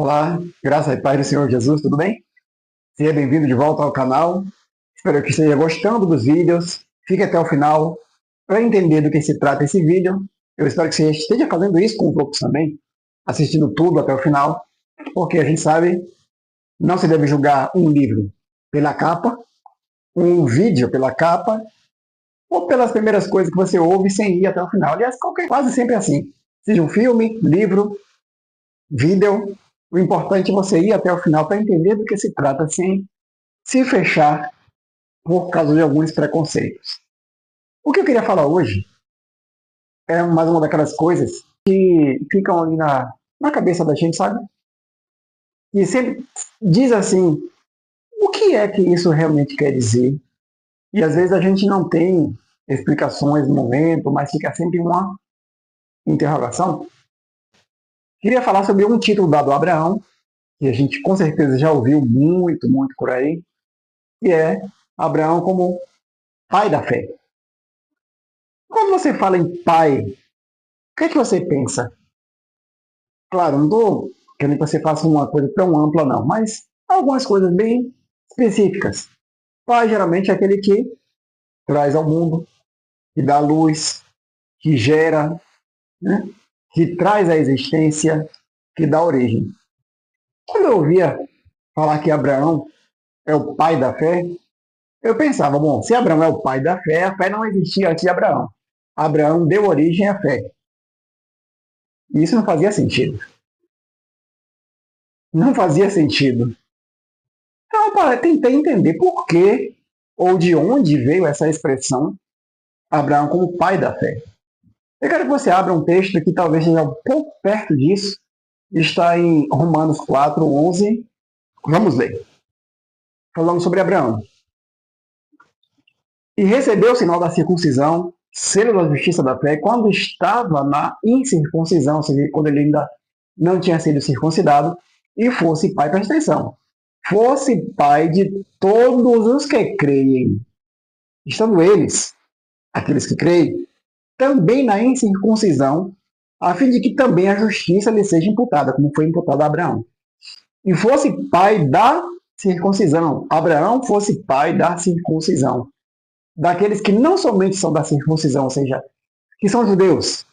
Olá, graças e paz do Senhor Jesus, tudo bem? Seja bem-vindo de volta ao canal. Espero que esteja gostando dos vídeos. Fique até o final para entender do que se trata esse vídeo. Eu espero que você esteja fazendo isso com os outros também, assistindo tudo até o final, porque a gente sabe, não se deve julgar um livro pela capa, um vídeo pela capa, ou pelas primeiras coisas que você ouve sem ir até o final. Aliás, quase sempre é assim. Seja um filme, livro, vídeo, o importante é você ir até o final para entender do que se trata sem se fechar por causa de alguns preconceitos. O que eu queria falar hoje é mais uma daquelas coisas que ficam ali na cabeça da gente, sabe? E sempre diz assim, o que é que isso realmente quer dizer? E às vezes a gente não tem explicações no momento, mas fica sempre uma interrogação. Queria falar sobre um título dado a Abraão, que a gente com certeza já ouviu muito por aí, que é Abraão como pai da fé. Quando você fala em pai, o que é que você pensa? Claro, não estou querendo que você faça uma coisa tão ampla, não, mas algumas coisas bem específicas. Pai geralmente é aquele que traz ao mundo, que dá luz, que gera, né? Que traz a existência, que dá origem. Quando eu ouvia falar que Abraão é o pai da fé, eu pensava, bom, se Abraão é o pai da fé, a fé não existia antes de Abraão. Abraão deu origem à fé. E isso não fazia sentido. Não fazia sentido. Então, eu tentei entender por que ou de onde veio essa expressão Abraão como pai da fé. Eu quero que você abra um texto que talvez seja um pouco perto disso. Está em Romanos 4, 11. Vamos ler. Falando sobre Abraão. E recebeu o sinal da circuncisão, selo da justiça da fé, quando estava na incircuncisão, ou seja, quando ele ainda não tinha sido circuncidado, e fosse pai, presta atenção, fosse pai de todos os que creem, estando eles, aqueles que creem, também na incircuncisão, a fim de que também a justiça lhe seja imputada, como foi imputada a Abraão. E fosse pai da circuncisão, Abraão fosse pai da circuncisão, daqueles que não somente são da circuncisão, ou seja, que são judeus,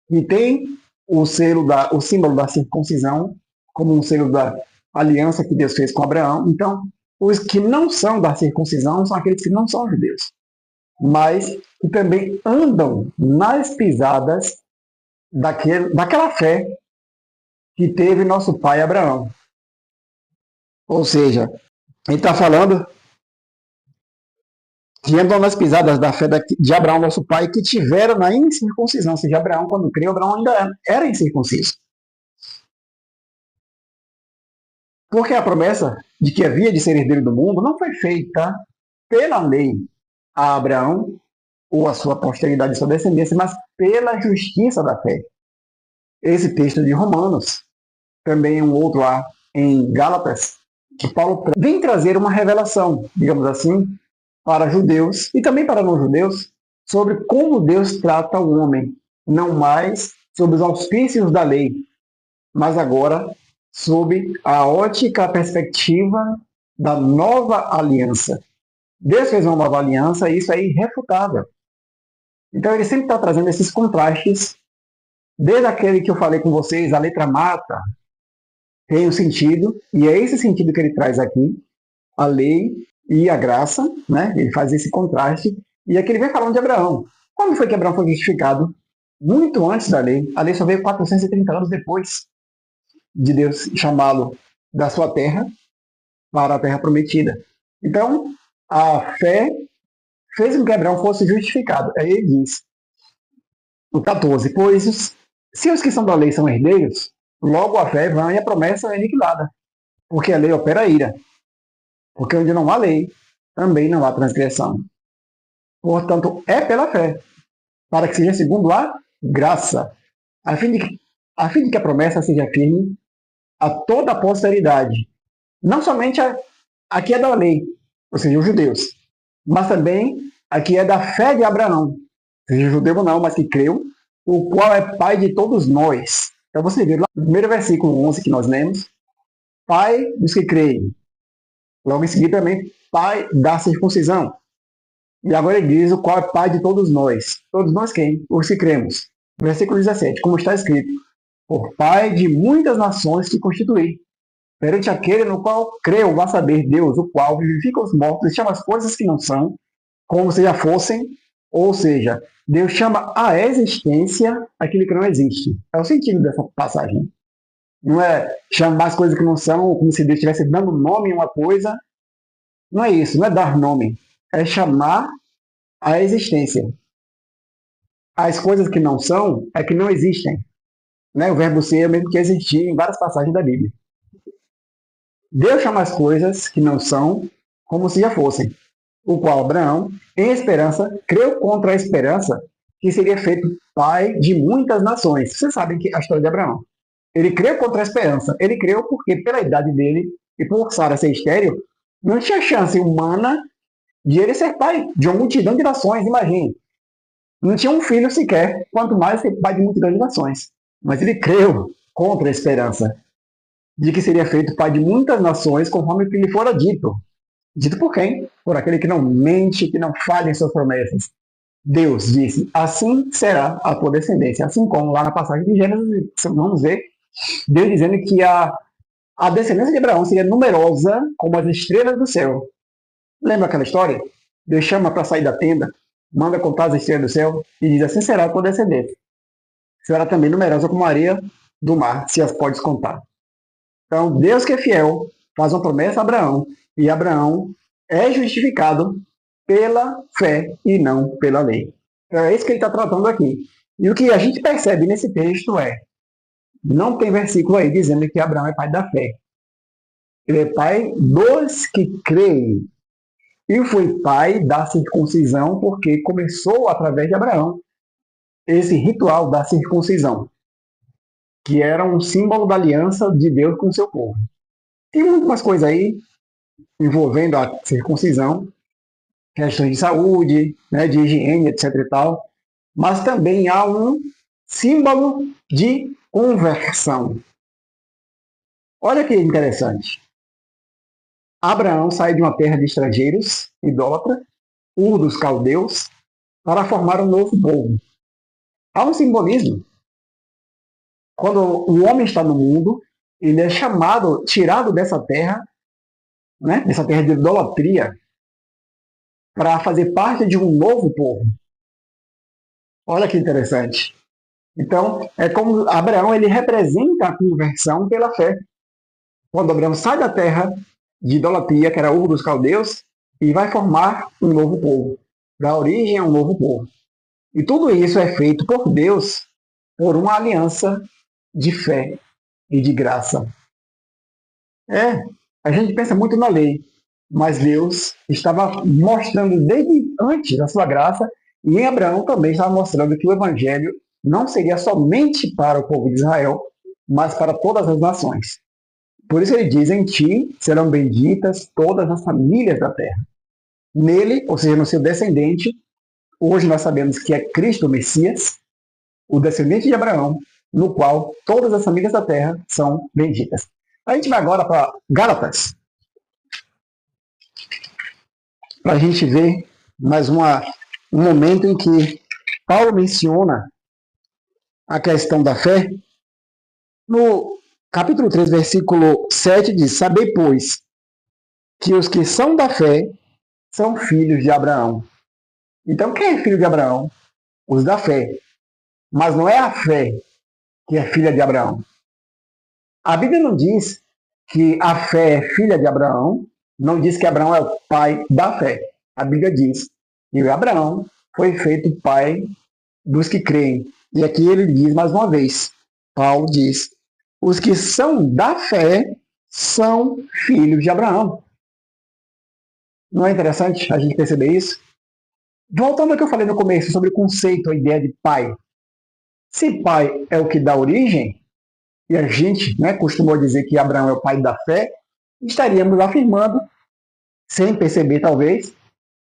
e têm o símbolo da circuncisão como um selo da aliança que Deus fez com Abraão. Então, os que não são da circuncisão são aqueles que não são judeus, mas que também andam nas pisadas daquela fé que teve nosso pai Abraão. Ou seja, ele está falando que andam nas pisadas da fé de Abraão, nosso pai, que tiveram na incircuncisão. Ou seja, Abraão, quando criou, Abraão ainda era incircunciso. Porque a promessa de que havia de ser herdeiro do mundo não foi feita pela lei a Abraão ou a sua posteridade e sua descendência, mas pela justiça da fé. Esse texto de Romanos, também um outro lá em Gálatas, que Paulo vem trazer uma revelação, digamos assim, para judeus e também para não-judeus, sobre como Deus trata o homem, não mais sob os auspícios da lei, mas agora sob a ótica, a perspectiva da nova aliança. Deus fez uma nova aliança e isso é irrefutável. Então ele sempre está trazendo esses contrastes, desde aquele que eu falei com vocês, a letra mata, tem um sentido, e é esse sentido que ele traz aqui, a lei e a graça, né? Ele faz esse contraste, e aqui ele vem falando de Abraão. Quando foi que Abraão foi justificado? Muito antes da lei. A lei só veio 430 anos depois de Deus chamá-lo da sua terra para a terra prometida. Então, a fé fez com que Abraão fosse justificado. Aí ele diz, no 14, pois se os que são da lei são herdeiros, logo a fé é vã e a promessa é aniquilada, porque a lei opera a ira. Porque onde não há lei, também não há transgressão. Portanto, é pela fé, para que seja segundo a graça, a fim de que a promessa seja firme a toda a posteridade. Não somente a que é da lei, ou seja, os judeus, mas também a que é da fé de Abraão, seja judeu ou não, mas que creu, o qual é pai de todos nós. Então você vê lá no primeiro versículo 11 que nós lemos, pai dos que creem. Logo em seguida também, pai da circuncisão. E agora ele diz o qual é pai de todos nós. Todos nós quem? Os que cremos. Versículo 17, como está escrito, por pai de muitas nações te constituí, perante aquele no qual creu, vá saber Deus, o qual vivifica os mortos e chama as coisas que não são, como se já fossem, ou seja, Deus chama a existência aquilo que não existe. É o sentido dessa passagem. Não é chamar as coisas que não são, como se Deus estivesse dando nome a uma coisa. Não é isso, não é dar nome. É chamar a existência. As coisas que não são, é que não existem. Né? O verbo ser é o mesmo que existir em várias passagens da Bíblia. Deus chama as coisas que não são como se já fossem. O qual Abraão, em esperança, creu contra a esperança que seria feito pai de muitas nações. Vocês sabem que a história de Abraão. Ele creu contra a esperança. Ele creu porque, pela idade dele, e por Sara ser estéril, não tinha chance humana de ele ser pai de uma multidão de nações, imagine. Não tinha um filho sequer, quanto mais ser pai de multidão de nações. Mas ele creu contra a esperança de que seria feito pai de muitas nações, conforme lhe fora dito. Dito por quem? Por aquele que não mente, que não falha em suas promessas. Deus disse, assim será a tua descendência. Assim como lá na passagem de Gênesis, vamos ver, Deus dizendo que a descendência de Abraão seria numerosa como as estrelas do céu. Lembra aquela história? Deus chama para sair da tenda, manda contar as estrelas do céu e diz, assim será a tua descendência. Será também numerosa como a areia do mar, se as podes contar. Então, Deus que é fiel, faz uma promessa a Abraão, e Abraão é justificado pela fé e não pela lei. Então, é isso que ele está tratando aqui. E o que a gente percebe nesse texto é, não tem versículo aí dizendo que Abraão é pai da fé. Ele é pai dos que creem. E foi pai da circuncisão porque começou através de Abraão esse ritual da circuncisão, que era um símbolo da aliança de Deus com o seu povo. Tem muitas coisas aí envolvendo a circuncisão, questões de saúde, né, de higiene, etc. e tal, mas também há um símbolo de conversão. Olha que interessante. Abraão sai de uma terra de estrangeiros, idólatra, Ur dos caldeus, para formar um novo povo. Há um simbolismo. Quando o homem está no mundo, ele é chamado, tirado dessa terra, né, dessa terra de idolatria, para fazer parte de um novo povo. Olha que interessante. Então, é como Abraão, ele representa a conversão pela fé. Quando Abraão sai da terra de idolatria, que era Ur dos caldeus, e vai formar um novo povo, dá origem a um novo povo. E tudo isso é feito por Deus, por uma aliança de fé e de graça. A gente pensa muito na lei, mas Deus estava mostrando desde antes da sua graça, e em Abraão também estava mostrando que o evangelho não seria somente para o povo de Israel, mas para todas as nações. Por isso ele diz, em ti serão benditas todas as famílias da terra. Nele, ou seja, no seu descendente, hoje nós sabemos que é Cristo o Messias, o descendente de Abraão, no qual todas as famílias da terra são benditas. A gente vai agora para Gálatas, para a gente ver mais um momento em que Paulo menciona a questão da fé. No capítulo 3, versículo 7 diz, sabei, pois, que os que são da fé são filhos de Abraão. Então, quem é filho de Abraão? Os da fé. Mas não é a fé que é filha de Abraão. A Bíblia não diz que a fé é filha de Abraão, não diz que Abraão é o pai da fé. A Bíblia diz que Abraão foi feito pai dos que creem. E aqui ele diz mais uma vez, Paulo diz, os que são da fé são filhos de Abraão. Não é interessante a gente perceber isso? Voltando ao que eu falei no começo sobre o conceito, a ideia de pai. Se pai é o que dá origem, e a gente costumou dizer que Abraão é o pai da fé, estaríamos afirmando, sem perceber talvez,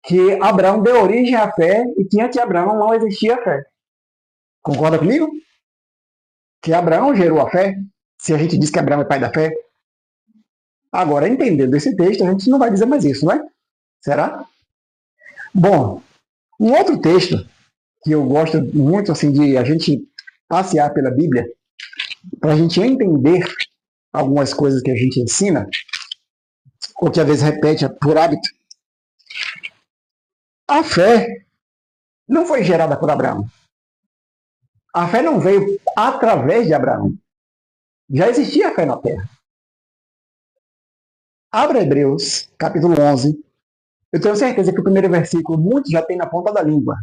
que Abraão deu origem à fé e que antes de Abraão não existia a fé. Concorda comigo? Que Abraão gerou a fé, se a gente diz que Abraão é pai da fé. Agora, entendendo esse texto, a gente não vai dizer mais isso, não é? Será? Bom, um outro texto que eu gosto muito assim de a gente passear pela Bíblia, para a gente entender algumas coisas que a gente ensina, ou que às vezes repete por hábito. A fé não foi gerada por Abraão. A fé não veio através de Abraão. Já existia a fé na terra. Abra Hebreus, capítulo 11. Eu tenho certeza que o primeiro versículo muitos já tem na ponta da língua.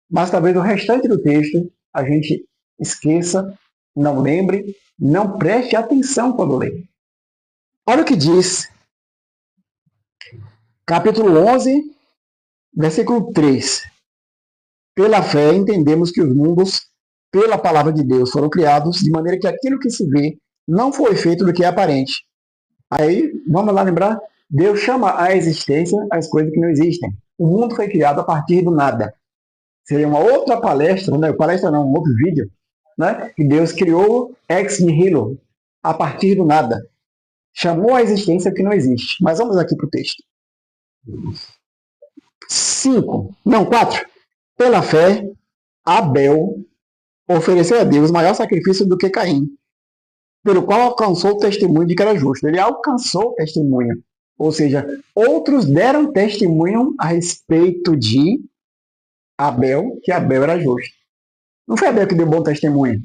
Mas talvez o restante do texto a gente esqueça, não lembre, não preste atenção quando lê. Olha o que diz, capítulo 11, versículo 3. Pela fé entendemos que os mundos, pela palavra de Deus, foram criados de maneira que aquilo que se vê não foi feito do que é aparente. Aí, vamos lá lembrar? Deus chama à existência as coisas que não existem. O mundo foi criado a partir do nada. Seria uma outra palestra, né? Palestra não, um outro vídeo, né? Que Deus criou ex nihilo, a partir do nada. Chamou à existência o que não existe. Mas vamos aqui para o texto. 4. Pela fé, Abel ofereceu a Deus maior sacrifício do que Caim, pelo qual alcançou o testemunho de que era justo. Ele alcançou o testemunho. Ou seja, outros deram testemunho a respeito de Abel, que Abel era justo. Não foi Abel que deu bom testemunho.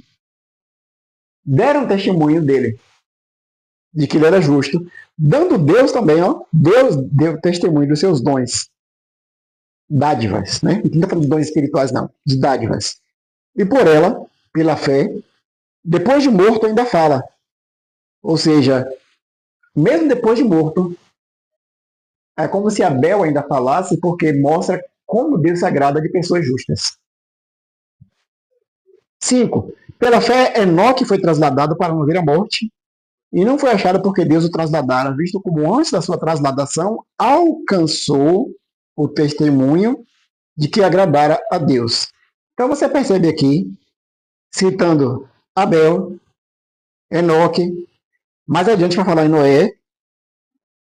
Deram testemunho dele, de que ele era justo. Dando Deus também, ó, Deus deu testemunho dos seus dons. Dádivas, né? Não estou falando de dons espirituais, não. De dádivas. E por ela, pela fé, depois de morto ainda fala. Ou seja, mesmo depois de morto, é como se Abel ainda falasse, porque mostra como Deus se agrada de pessoas justas. 5. Pela fé, Enoque foi trasladado para não ver a morte, e não foi achado porque Deus o trasladara, visto como antes da sua trasladação alcançou o testemunho de que agradara a Deus. Então você percebe aqui, citando Abel, Enoque, mais adiante vai falar em Noé,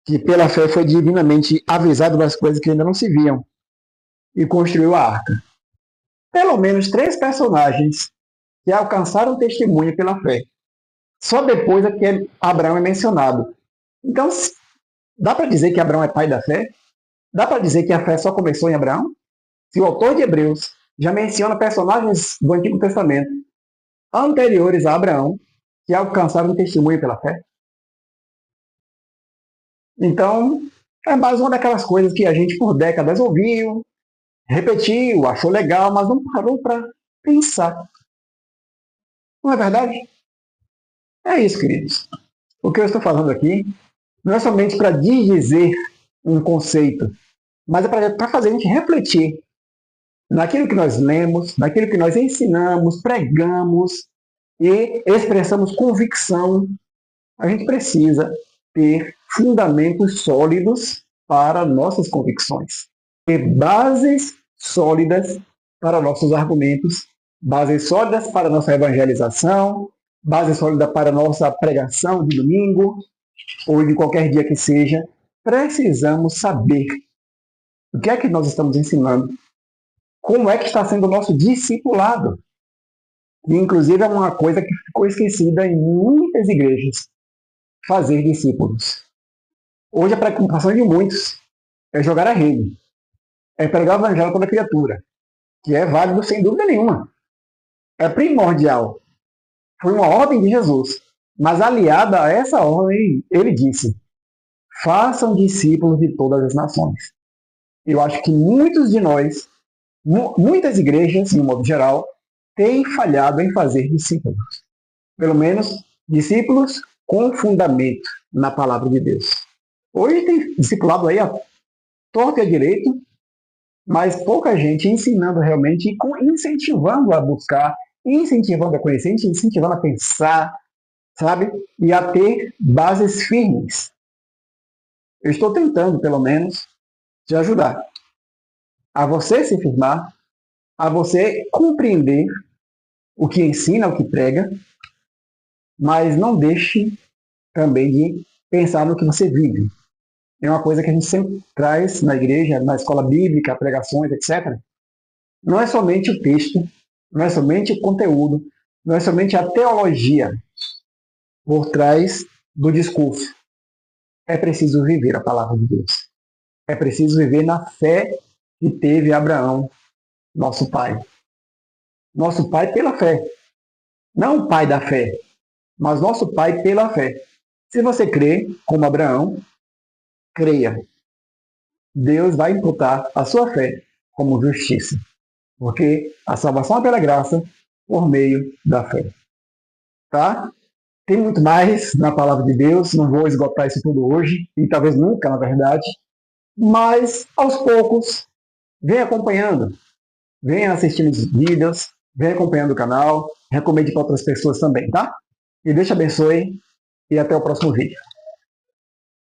que pela fé foi divinamente avisado das coisas que ainda não se viam, e construiu a arca. Pelo menos 3 personagens que alcançaram testemunho pela fé. Só depois é que Abraão é mencionado. Então, dá para dizer que Abraão é pai da fé? Dá para dizer que a fé só começou em Abraão? Se o autor de Hebreus já menciona personagens do Antigo Testamento anteriores a Abraão que alcançaram testemunho pela fé. Então, é mais uma daquelas coisas que a gente por décadas ouviu, repetiu, achou legal, mas não parou para pensar. Não é verdade? É isso, queridos. O que eu estou falando aqui não é somente para dizer um conceito, mas é para fazer a gente refletir naquilo que nós lemos, naquilo que nós ensinamos, pregamos e expressamos convicção. A gente precisa ter fundamentos sólidos para nossas convicções, ter bases sólidas para nossos argumentos, bases sólidas para nossa evangelização, base sólida para nossa pregação de domingo ou de qualquer dia que seja. Precisamos saber o que é que nós estamos ensinando, como é que está sendo o nosso discipulado. E, inclusive, é uma coisa que ficou esquecida em muitas igrejas, fazer discípulos. Hoje a preocupação de muitos é jogar a rede, é pregar o evangelho para a criatura, que é válido sem dúvida nenhuma. É primordial. Foi uma ordem de Jesus. Mas aliada a essa ordem, ele disse: façam discípulos de todas as nações. Eu acho que muitos de nós, muitas igrejas, de um modo geral, têm falhado em fazer discípulos. Pelo menos, discípulos com fundamento na palavra de Deus. Hoje tem discipulado aí a torta e a direito, mas pouca gente ensinando realmente e incentivando a buscar, incentivando a conhecer, incentivando a pensar, sabe? E a ter bases firmes. Eu estou tentando, pelo menos, te ajudar a você se firmar, a você compreender o que ensina, o que prega, mas não deixe também de pensar no que você vive. É uma coisa que a gente sempre traz na igreja, na escola bíblica, pregações, etc. Não é somente o texto, não é somente o conteúdo, não é somente a teologia por trás do discurso. É preciso viver a palavra de Deus. É preciso viver na fé que teve Abraão, nosso pai. Nosso pai pela fé. Não o pai da fé, mas nosso pai pela fé. Se você crê, como Abraão, creia. Deus vai imputar a sua fé como justiça. Porque a salvação é pela graça, por meio da fé. Tá? Tem muito mais na palavra de Deus, não vou esgotar isso tudo hoje, e talvez nunca, na verdade, mas aos poucos, venha acompanhando, venha assistindo os vídeos, venha acompanhando o canal, recomende para outras pessoas também, tá? E Deus te abençoe e até o próximo vídeo.